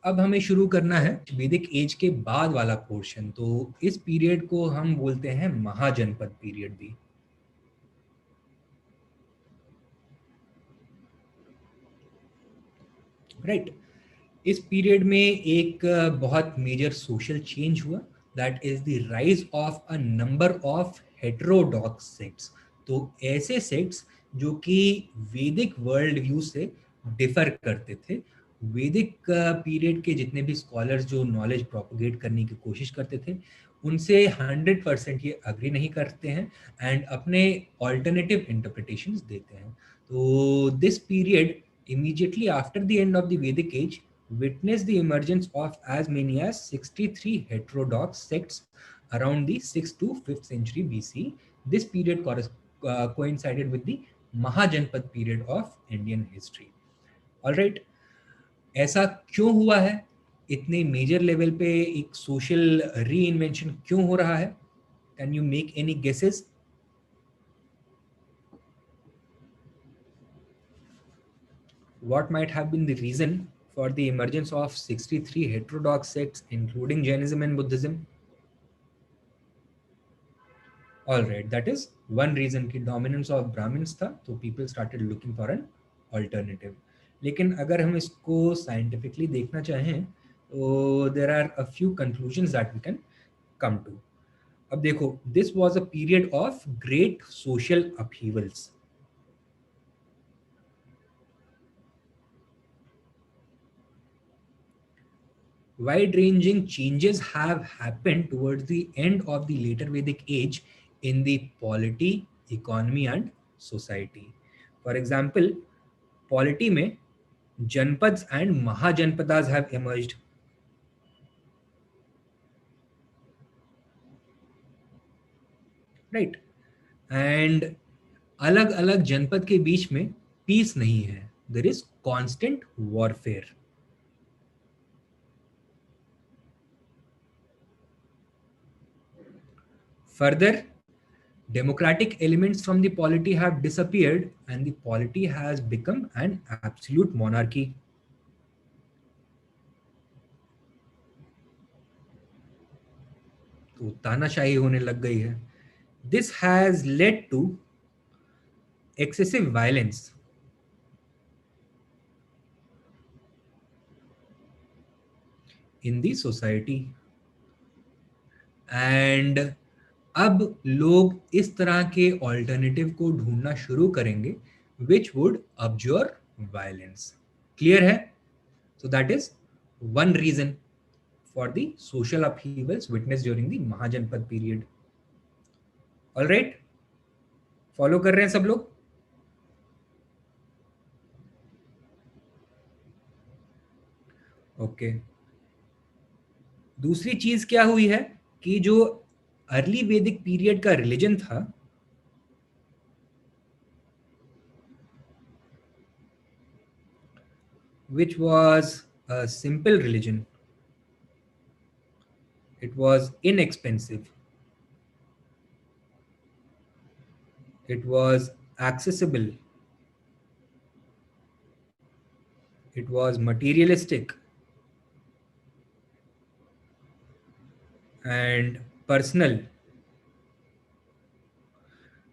अब हमें शुरू करना है वैदिक एज के बाद वाला पोर्शन। तो इस पीरियड को हम बोलते हैं महाजनपद पीरियड भी। राइट। इस पीरियड में एक बहुत मेजर सोशल चेंज हुआ, that is the rise of a number of heterodox sects. तो ऐसे सेक्ट्स जो कि वैदिक वर्ल्ड व्यू से डिफर करते थे। वैदिक पीरियड के जितने भी स्कॉलर्स जो नॉलेज प्रोपोगेट करने की कोशिश करते थे, उनसे 100% ये अग्री नहीं करते हैं एंड अपने ऑल्टरनेटिव इंटरप्रिटेशंस देते हैं। तो this period immediately after the end of the Vedic age witnessed the emergence of as many as 63 heterodox sects around the 6th to 5th century BC. This period coincided with the Mahajanpad period of Indian history. All right, ऐसा क्यों हुआ है? इतने major level पे एक social री invention क्यों हो रहा है? Can you make any guesses? What might have been the reason for the emergence of 63 heterodox sects, including Jainism and Buddhism? All right, that is one reason कि dominance of Brahmins था, तो people started looking for an alternative. लेकिन अगर हम इसको scientifically देखना चाहें, तो there are a few conclusions that we can come to. अब देखो, this was a period of great social upheavals. Wide-ranging changes have happened towards the end of the later Vedic age in the polity, economy and society. For example, polity में Janpads and Mahajanpadas have emerged. Right? And अलग अलग जनपद के बीच में piece नहीं है. There is constant warfare. Further, democratic elements from the polity have disappeared and the polity has become an absolute monarchy. तो तानाशाही होने लग गई है. This has led to excessive violence in the society. And अब लोग इस तरह के ऑल्टरनेटिव को ढूंढना शुरू करेंगे which would abjure violence. Clear है? So that is one reason for the social upheavals witnessed during the Mahajanpad period. All right? Follow कर रहे हैं सब लोग? ओके. दूसरी चीज क्या हुई है कि जो अर्ली वैदिक पीरियड का रिलीजन था, which was a simple religion, it was inexpensive, it was accessible, it was materialistic and personal.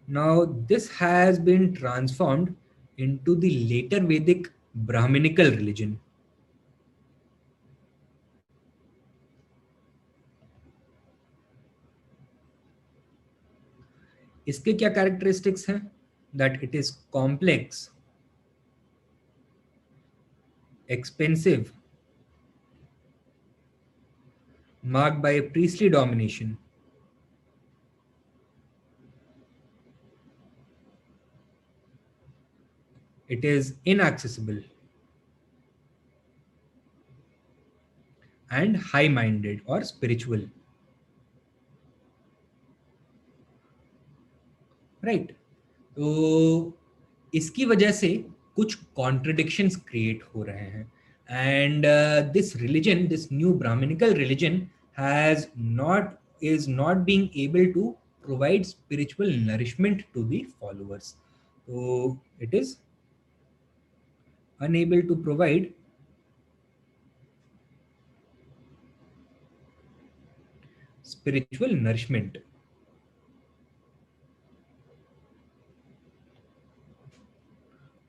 Now this has been transformed into the later Vedic Brahminical religion. इसके क्या कैरेक्टरिस्टिक्स हैं? That it is complex, expensive, marked by a priestly domination, it is inaccessible and high-minded or spiritual. Right? तो इसकी वजह से कुछ contradictions create हो रहे हैं. And this religion, this new brahmanical religion is not being able to provide spiritual nourishment to the followers. So it is unable to provide spiritual nourishment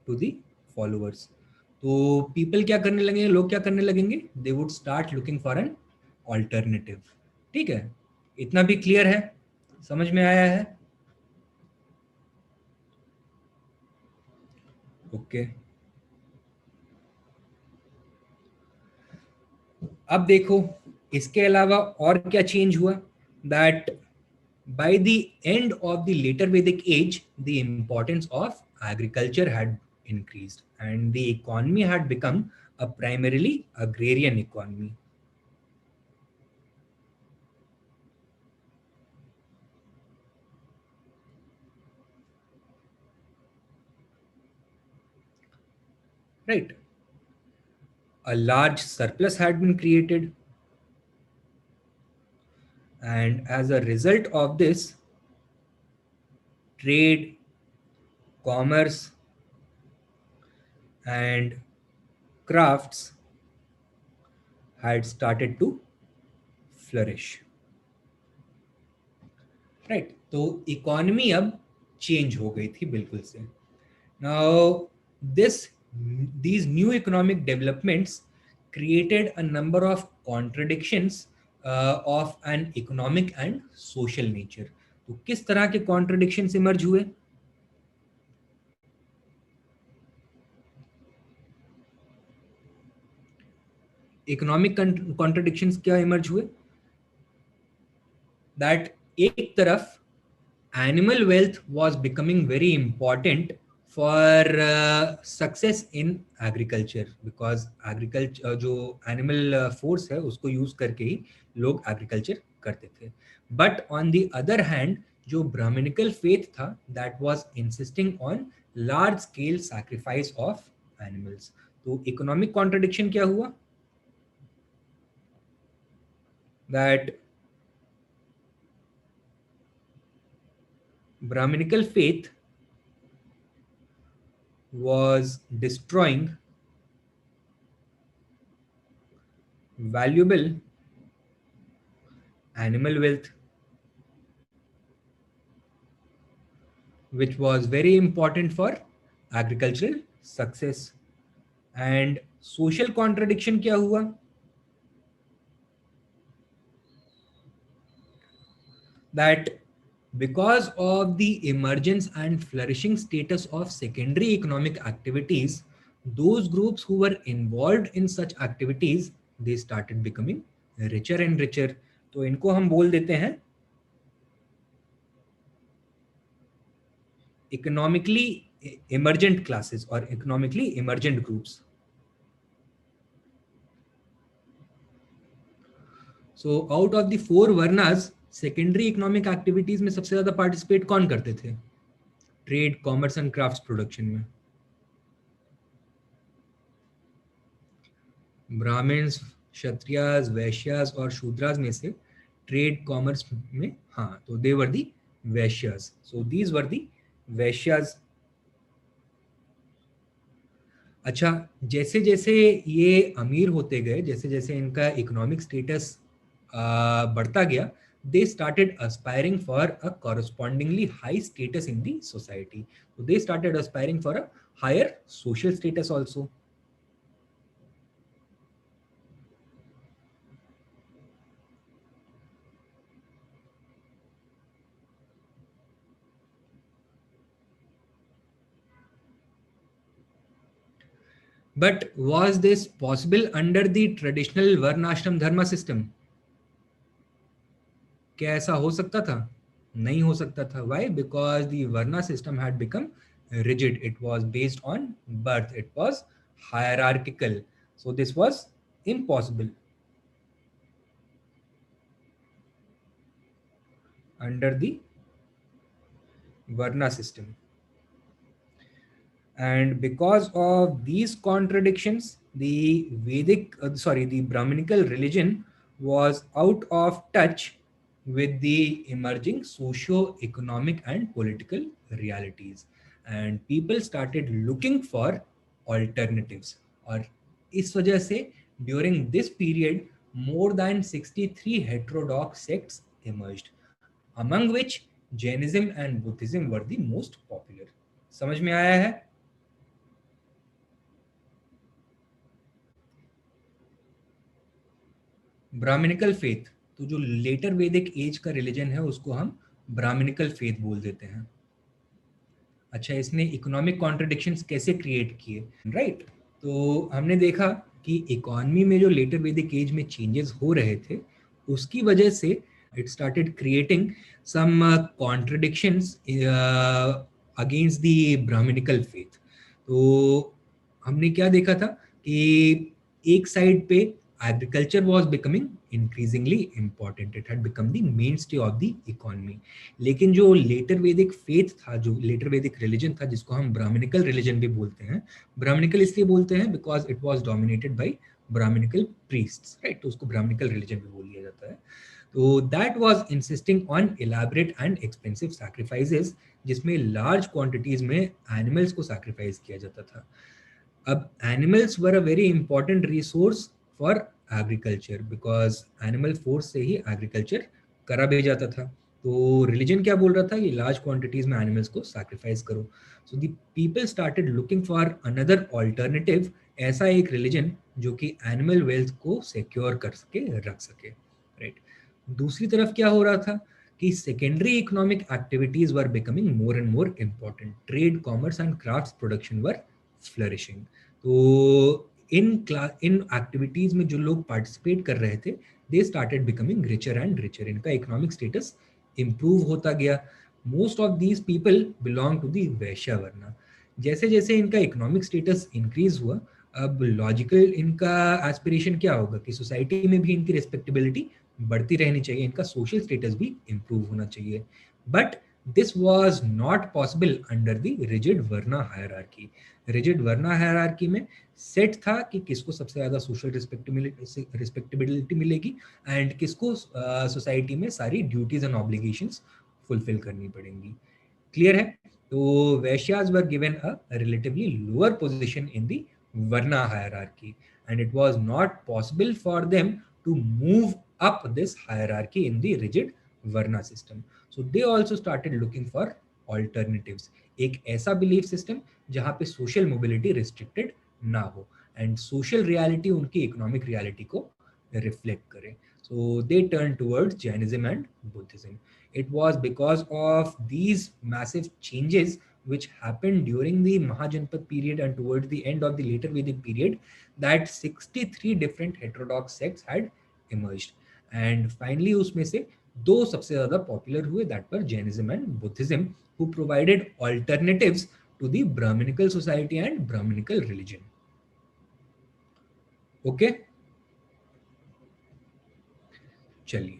to the followers. तो people क्या करने लगेंगे, लोग क्या करने लगेंगे, they would start looking for an alternative. ठीक है, इतना भी क्लियर है, समझ में आया है? ओके. अब देखो इसके अलावा और क्या चेंज हुआ, that by the end of the later Vedic age, the importance of agriculture had increased and the economy had become a primarily agrarian economy. Right? A large surplus had been created, and as a result of this, trade, commerce, and crafts had started to flourish. Right, तो economy अब change हो गई थी बिल्कुल से. Now this these new economic developments created a number of contradictions of an economic and social nature. तो किस तरह के contradictions इमर्ज हुए? इकोनॉमिक कॉन्ट्रडिक्शंस क्या इमर्ज हुए? दैट एक तरफ animal wealth was becoming very important for success in agriculture, because agriculture जो animal force है उसको यूज करके ही लोग agriculture करते थे. But on the other hand, जो brahminical faith था, that was insisting on large scale sacrifice of animals. तो economic contradiction क्या हुआ? That Brahminical faith was destroying valuable animal wealth, which was very important for agricultural success. And social contradiction क्या हुआ? That because of the emergence and flourishing status of secondary economic activities, those groups who were involved in such activities, they started becoming richer and richer. तो इनको हम बोल देते हैं economically emergent classes or economically emergent groups. So out of the four varnas, secondary economic activities में सबसे ज्यादा participate कौन करते थे? Trade, commerce and crafts production में. ब्राह्मण्स, क्षत्रियास, वैश्यास और शूद्रास में से ट्रेड कॉमर्स में, हाँ, तो दे वर दी वैश्यास. सो दीज वर दी वैश्यास. अच्छा, जैसे जैसे ये अमीर होते गए, जैसे जैसे इनका इकोनॉमिक स्टेटस बढ़ता गया, they started aspiring for a correspondingly high status in the society. So they started aspiring for a higher social status also. But was this possible under the traditional varnashram dharma system? क्या ऐसा हो सकता था? नहीं हो सकता था. Why? Because the varna system had become rigid. It was based on birth. It was hierarchical. So this was impossible under the varna system. And because of these contradictions, the the Brahminical religion was out of touch with the emerging socio-economic and political realities, and people started looking for alternatives. और इस वजह से during this period more than 63 heterodox sects emerged, among which Jainism and Buddhism were the most popular. समझ में आया है? Brahminical faith, तो जो लेटर वैदिक एज का रिलीजन है उसको हम ब्राह्मणिकल फेथ बोल देते हैं. अच्छा, इसने इकोनॉमिक कॉन्ट्रडिक्शंस कैसे क्रिएट किए, राइट? तो हमने देखा कि इकोनॉमी में जो लेटर वैदिक एज में चेंजेस हो रहे थे उसकी वजह से it started creating some contradictions against the brahmanical faith. तो हमने क्या देखा था कि एक साइड पे agriculture was becoming increasingly important. It had become the mainstay of the economy. लेकिन जो लेटर वैदिक फेथ था, जो लेटर वैदिक रिलीजन था, जिसको हम ब्राह्मणिकल रिलीजन भी बोलते हैं, ब्राह्मणिकल इसलिए बोलते हैं because it was dominated by brahmanical priests, right? तो उसको ब्राह्मणिकल रिलीजन भी बोल दिया जाता है. तो that was insisting on elaborate and expensive sacrifices, जिसमें लार्ज क्वांटिटीज में एनिमल्स को सैक्रिफाइस किया जाता था. अब animals were a very important resource for agriculture, because animal force से ही एग्रीकल्चर करा भी जाता था. तो रिलीजन क्या बोल रहा था कि लार्ज क्वांटिटीज में एनिमल्स को सैक्रिफाइस करो. So the people started looking for another alternative, ऐसा एक रिलीजन जो कि एनिमल वेल्थ को सिक्योर कर सके, रख सके, राइट? दूसरी तरफ क्या हो रहा था कि secondary economic activities were becoming more and more important. Trade, commerce and crafts production were flourishing. तो इन एक्टिविटीज में जो लोग पार्टिसिपेट कर रहे थे, they started becoming richer and richer. इनका इकोनॉमिक स्टेटस इंप्रूव होता गया. Most of these people belong to the Vaishya varna. जैसे जैसे इनका इकोनॉमिक स्टेटस इंक्रीज हुआ, अब लॉजिकल इनका एस्पिरेशन क्या होगा कि सोसाइटी में भी इनकी रिस्पेक्टेबिलिटी बढ़ती रहनी चाहिए, इनका सोशल स्टेटस भी इंप्रूव होना चाहिए. But this was not possible under the rigid varna hierarchy. Rigid varna hierarchy में सेट था कि किसको सबसे ज्यादा सोशल रिस्पेक्टेबिलिटी मिलेगी एंड किसको सोसाइटी में सारी ड्यूटीज एंड ऑब्लिगेशंस फुलफिल करनी पड़ेंगी. क्लियर है? तो Vaishyas were given a relatively lower position in the varna hierarchy and it was not possible for them to move up this hierarchy in the rigid varna system. So they also started looking for alternatives. एक ऐसा belief system जहाँ पे social mobility restricted ना हो and social reality उनकी economic reality को reflect करे. So they turned towards Jainism and Buddhism. It was because of these massive changes which happened during the Mahajanpat period and towards the end of the later Vedic period that 63 different heterodox sects had emerged. And finally उसमें से दो सबसे ज्यादा popular हुए, that were Jainism and Buddhism, who provided alternatives to the brahmanical society and brahmanical religion. Okay, चलिए